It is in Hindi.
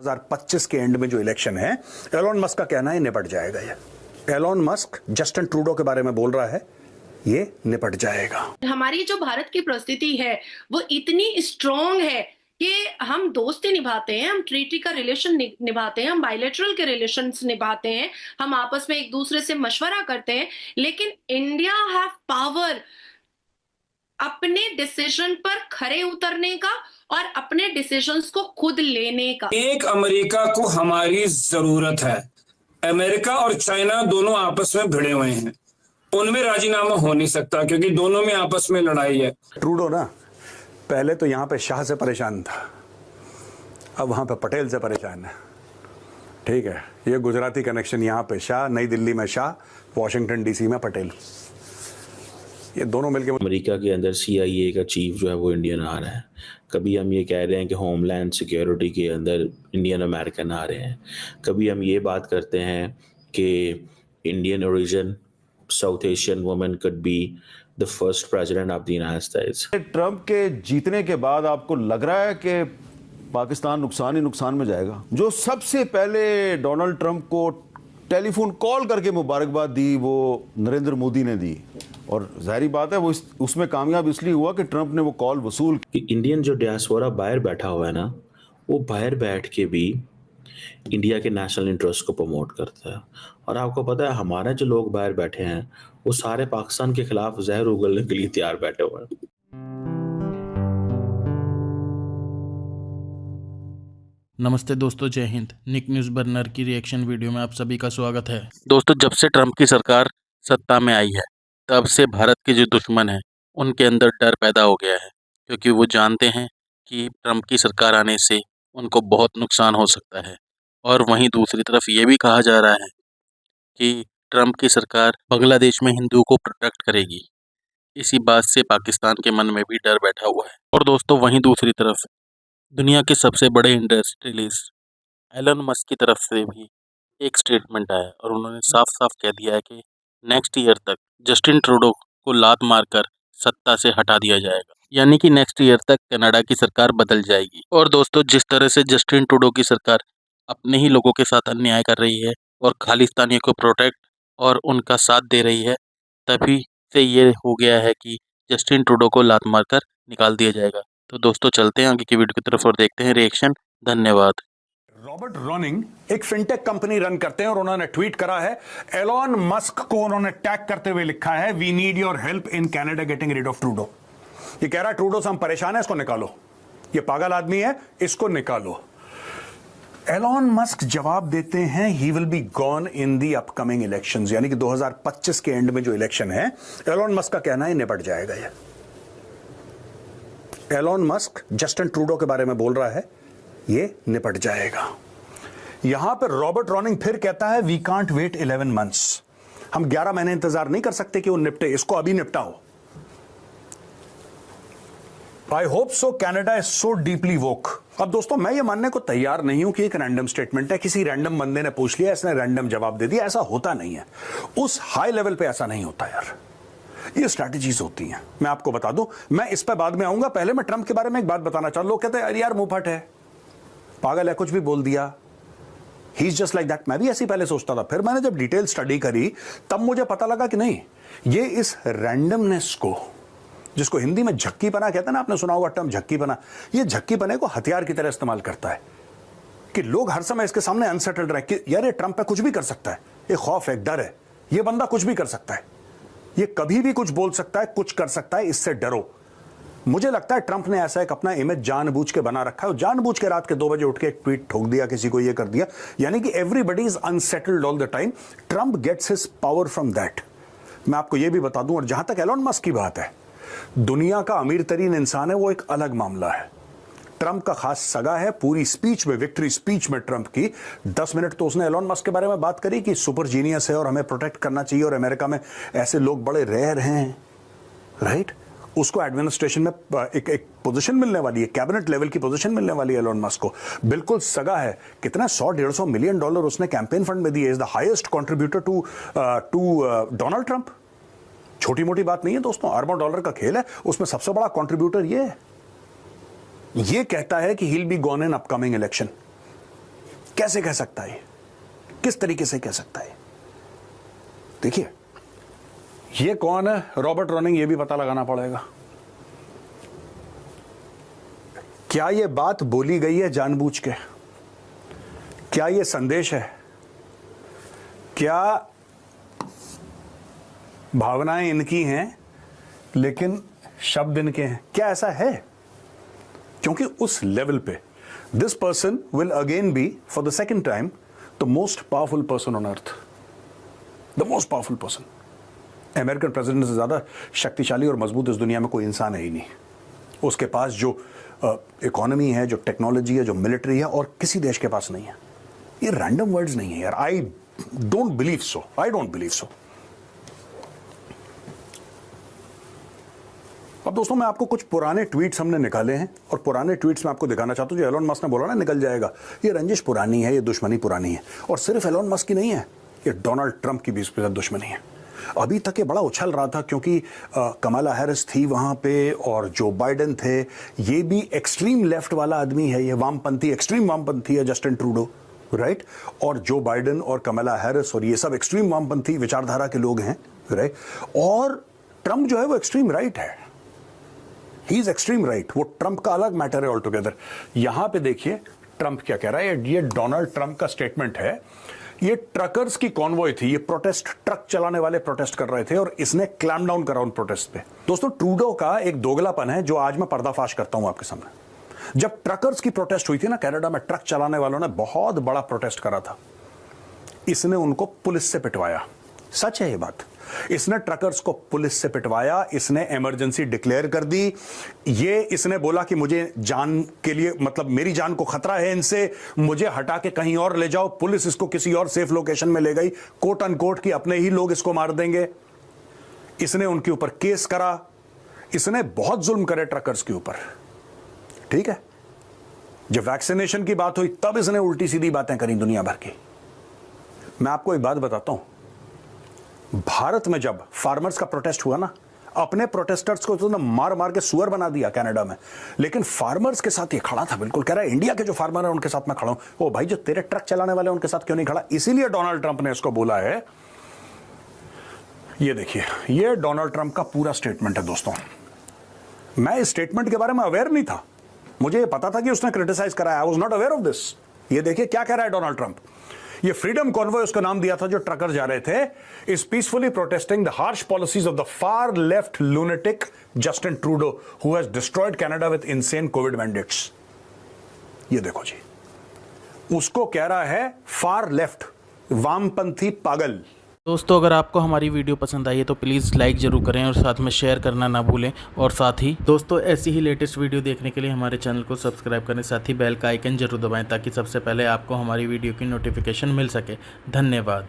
2025 के एंड में जो इलेक्शन है, एलोन मस्क का कहना है निपट जाएगा। ये एलोन मस्क जस्टिन ट्रूडो के बारे में बोल रहा है, ये निपट जाएगा। हमारी जो भारत की परिस्थिति है वो इतनी स्ट्रॉन्ग है कि हम दोस्ती निभाते हैं, हम ट्रीटी का रिलेशन निभाते हैं, हम बायलैटरल के रिलेशंस निभाते हैं, हम आपस में एक दूसरे से मशवरा करते हैं, लेकिन इंडिया हैव पावर अपने डिसीजन पर खरे उतरने का और अपने डिसीजंस को खुद लेने का। एक अमेरिका को हमारी जरूरत है। अमेरिका और चाइना दोनों आपस में भिड़े हुए हैं, उनमें राजीनामा हो नहीं सकता क्योंकि दोनों में आपस में लड़ाई है। ट्रूडो ना पहले तो यहां पे शाह से परेशान था, अब वहां पे पटेल से परेशान है। ठीक है, ये गुजराती कनेक्शन, यहां पे शाह, नई दिल्ली में शाह, वॉशिंगटन डीसी में पटेल, ये दोनों मिलकर। अमेरिका के अंदर CIA का चीफ जो है वो इंडियन आ रहा है। कभी हम ये कह रहे हैं कि होमलैंड सिक्योरिटी के अंदर इंडियन अमेरिकन आ रहे हैं, कभी हम ये बात करते हैं कि Indian origin south Asian woman could be the first president of the United states. Trump के जीतने के बाद आपको लग रहा है कि पाकिस्तान नुकसान ही नुकसान में जाएगा? जो सबसे पहले डोनाल्ड ट्रंप को टेलीफोन कॉल करके मुबारकबाद दी वो नरेंद्र मोदी ने दी, और जाहिर बात है वो उसमें कामयाब इसलिए हुआ कि ट्रंप ने वो कॉल वसूल की। इंडियन जो डियास्पोरा बाहर बैठा हुआ है ना, वो बाहर बैठ के भी इंडिया के नेशनल इंटरेस्ट को प्रमोट करता है। और आपको पता है हमारे जो लोग बाहर बैठे हैं वो सारे पाकिस्तान के खिलाफ जहर उगलने के लिए तैयार बैठे हुए हैं। नमस्ते दोस्तों, जय हिंद। निक न्यूज़ बर्नर की रिएक्शन वीडियो में आप सभी का स्वागत है। दोस्तों, जब से ट्रंप की सरकार सत्ता में आई है तब से भारत के जो दुश्मन हैं उनके अंदर डर पैदा हो गया है, क्योंकि वो जानते हैं कि ट्रंप की सरकार आने से उनको बहुत नुकसान हो सकता है। और वहीं दूसरी तरफ ये भी कहा जा रहा है कि ट्रंप की सरकार बांग्लादेश में हिंदुओं को प्रोटेक्ट करेगी। इसी बात से पाकिस्तान के मन में भी डर बैठा हुआ है। और दोस्तों, वहीं दूसरी तरफ दुनिया के सबसे बड़े इंडस्ट्रियलिस्ट एलन मस्क की तरफ से भी एक स्टेटमेंट आया और उन्होंने साफ साफ कह दिया है कि नेक्स्ट ईयर तक जस्टिन ट्रूडो को लात मारकर सत्ता से हटा दिया जाएगा, यानी कि नेक्स्ट ईयर तक कनाडा की सरकार बदल जाएगी। और दोस्तों, जिस तरह से जस्टिन ट्रूडो की सरकार अपने ही लोगों के साथ अन्याय कर रही है और खालिस्तानियों को प्रोटेक्ट और उनका साथ दे रही है, तभी से ये हो गया है कि जस्टिन ट्रूडो को लात मारकर निकाल दिया जाएगा। तो दोस्तों, चलते हैं आगे की वीडियो की तरफ और देखते हैं रिएक्शन। धन्यवाद। रॉबर्ट रॉनिंग एक फिनटेक कंपनी रन करते हैं और उन्होंने ट्वीट करा है, एलोन मस्क को उन्होंने टैग करते हुए लिखा है, we need your help in Canada getting rid of Trudeau. ये कह रहा है ट्रूडो से हम परेशान है, इसको निकालो, ये पागल आदमी है, इसको निकालो। एलोन मस्क जवाब देते हैं, he will be gone in the upcoming elections, यानी कि 2025 के एंड में जो इलेक्शन है, एलोन मस्क का कहना है निपट जाएगा। ये एलोन मस्क जस्टिन ट्रूडो के बारे में बोल रहा है, ये निपट जाएगा। यहां पर रॉबर्ट रॉनिंग फिर कहता है, वी कांट वेट 11 मंथ्स, हम 11 महीने इंतजार नहीं कर सकते कि वो निपटे, इसको अभी निपटाओ। I hope so Canada is so deeply woke. अब दोस्तों, मैं ये मानने को तैयार नहीं हूं कि एक रैंडम स्टेटमेंट है, किसी रैंडम बंदे ने पूछ लिया, इसने रैंडम जवाब दे दिया, ऐसा होता नहीं है। उस हाई लेवल पे ऐसा नहीं होता यार, ये स्ट्रैटेजीज होती हैं। मैं आपको बता दूं, मैं इस पर बाद में आऊंगा, पहले मैं ट्रंप के बारे में एक बात बताना चाहूं। लोग कहते हैं यार मुंहफट है, पागल है, कुछ भी बोल दिया, he is just like that. मैं भी ऐसी पहले सोचता था, फिर मैंने जब डिटेल स्टडी करी तब मुझे पता लगा कि नहीं, ये इस रैंडमनेस को, जिसको हिंदी में झक्कीपना कहते हैं ना, आपने सुना होगा टर्म झक्कीपना, ये झक्कीपने को हथियार की तरह इस्तेमाल करता है कि लोग हर समय इसके सामने अनसेटल्ड रहे कि यार ये ट्रंप है, कुछ भी कर सकता है, एक खौफ है, एक डर है, ये बंदा कुछ भी कर सकता है, ये कभी भी कुछ बोल सकता है, कुछ कर सकता है, इससे डरो। मुझे लगता है ट्रंप ने ऐसा एक अपना इमेज जानबूझ के बना रखा है, जानबूझ के रात के 2 बजे उठ के एक ट्वीट ठोक दिया, किसी को ये कर दिया, यानी कि everybody is unsettled all the time. Trump gets his power from that. मैं आपको ये भी बता दूं, और जहां तक एलोन मस्क की बात है, दुनिया का अमीर तरीन इंसान है, वो एक अलग मामला है। ट्रंप का खास सगा है, पूरी स्पीच में, विक्ट्री स्पीच में ट्रंप की 10 मिनट तो उसने एलोन मस्क के बारे में बात करी कि सुपर जीनियस है और हमें प्रोटेक्ट करना चाहिए और अमेरिका में ऐसे लोग बड़े रेयर हैं, राइट। उसको एडमिनिस्ट्रेशन में एक पोजीशन मिलने वाली है, कैबिनेट लेवल की पोजीशन मिलने वाली है एलोन मस्क को, बिल्कुल सगा है। कितना $100-150 मिलियन उसने कैंपेन फंड में दिए, is the highest contributor to Donald Trump. छोटी मोटी बात नहीं है दोस्तों, अरबों डॉलर का खेल है, उसमें सबसे बड़ा कंट्रीब्यूटर ये है। ये कहता है कि he will be gone in upcoming election. कैसे कह सकता है? किस तरीके से कह सकता है? देखिए, ये कौन है रॉबर्ट रॉनिंग, ये भी पता लगाना पड़ेगा। क्या ये बात बोली गई है जानबूझ के? क्या ये संदेश है? क्या भावनाएं इनकी हैं लेकिन शब्द इनके हैं? क्या ऐसा है? क्योंकि उस लेवल पे this person will again be for the second time the most powerful person on earth, the most powerful person. American president से ज्यादा शक्तिशाली और मजबूत इस दुनिया में कोई इंसान है ही नहीं। उसके पास जो इकोनॉमी है, जो टेक्नोलॉजी है, जो मिलिट्री है, और किसी देश के पास नहीं है। ये रैंडम वर्ड्स नहीं है यार। I don't believe so, I don't believe so. अब दोस्तों, मैं आपको कुछ पुराने ट्वीट्स हमने निकाले हैं और पुराने ट्वीट्स में आपको दिखाना चाहता हूं। जो एलोन मस्क ने बोला ना निकल जाएगा, ये रंजिश पुरानी है, ये दुश्मनी पुरानी है। और सिर्फ एलोन मस्क की नहीं है, ये डोनाल्ड ट्रंप की 20% दुश्मनी है। अभी तक ये बड़ा उछल रहा था क्योंकि कमला हैरिस थी वहां पे और जो बाइडेन थे, ये भी एक्सट्रीम लेफ्ट वाला आदमी है, ये वामपंथी, एक्सट्रीम वामपंथी है जस्टिन ट्रूडो, राइट। और जो बाइडेन और कमला हैरिस और ये सब एक्सट्रीम वामपंथी विचारधारा के लोग हैं, राइट। और ट्रंप जो है वो एक्सट्रीम राइट है, ही इज एक्सट्रीम राइट। वो ट्रंप का अलग मैटर है ऑल टुगेदर। यहां पे देखिए ट्रंप क्या कह रहा है, ये डोनाल्ड ट्रंप का स्टेटमेंट है। ये ट्रकर्स की कॉन्वॉय थी, ये प्रोटेस्ट, ट्रक चलाने वाले प्रोटेस्ट कर रहे थे और इसने क्लैम डाउन करा उन प्रोटेस्ट पे। दोस्तों, ट्रूडो का एक दोगलापन है जो आज मैं पर्दाफाश करता हूं आपके सामने। जब ट्रकर्स की प्रोटेस्ट हुई थी ना कनाडा में, ट्रक चलाने वालों ने बहुत बड़ा प्रोटेस्ट करा था, इसने उनको पुलिस से पिटवाया। सच है ये बात। इसने ट्रकर्स को पुलिस से पिटवाया, इसने इमरजेंसी डिक्लेयर कर दी। ये इसने बोला कि मुझे जान के लिए, मतलब मेरी जान को खतरा है इनसे, मुझे हटा के कहीं और ले जाओ। पुलिस इसको किसी और सेफ लोकेशन में ले गई, कोट अनकोट कि अपने ही लोग इसको मार देंगे। इसने उनके ऊपर केस करा, इसने बहुत जुल्म करे ट्रकर्स के ऊपर, ठीक है। जब वैक्सीनेशन की बात हुई तब इसने उल्टी सीधी बातें करी दुनिया भर की। मैं आपको एक बात बताता हूं, भारत में जब फार्मर्स का प्रोटेस्ट हुआ ना, अपने प्रोटेस्टर्स को तो मार मार के सुअर बना दिया कनाडा में, लेकिन फार्मर्स के साथ ये खड़ा था। बिल्कुल कह रहा है इंडिया के जो फार्मर है उनके साथ मैं खड़ा हूं। ओ भाई, जो तेरे ट्रक चलाने वाले उनके साथ क्यों नहीं खड़ा? इसीलिए डोनाल्ड ट्रंप ने इसको बोला है। ये देखिए, ये डोनाल्ड ट्रंप का पूरा स्टेटमेंट है दोस्तों। मैं इस स्टेटमेंट के बारे में अवेयर नहीं था, मुझे ये पता था कि उसने क्रिटिसाइज करा है। I was not aware of this. ये देखिए क्या कह रहा है डोनाल्ड ट्रंप। ये फ्रीडम कॉन्वॉय उसका नाम दिया था, जो ट्रकर जा रहे थे, is peacefully protesting the harsh policies of the far left lunatic Justin Trudeau who has destroyed Canada with insane Covid mandates. ये देखो जी, उसको कह रहा है फार लेफ्ट, वामपंथी पागल। दोस्तों, अगर आपको हमारी वीडियो पसंद आई है तो प्लीज़ लाइक ज़रूर करें और साथ में शेयर करना ना भूलें। और साथ ही दोस्तों, ऐसी ही लेटेस्ट वीडियो देखने के लिए हमारे चैनल को सब्सक्राइब करें, साथ ही बेल का आइकन जरूर दबाएं ताकि सबसे पहले आपको हमारी वीडियो की नोटिफिकेशन मिल सके। धन्यवाद।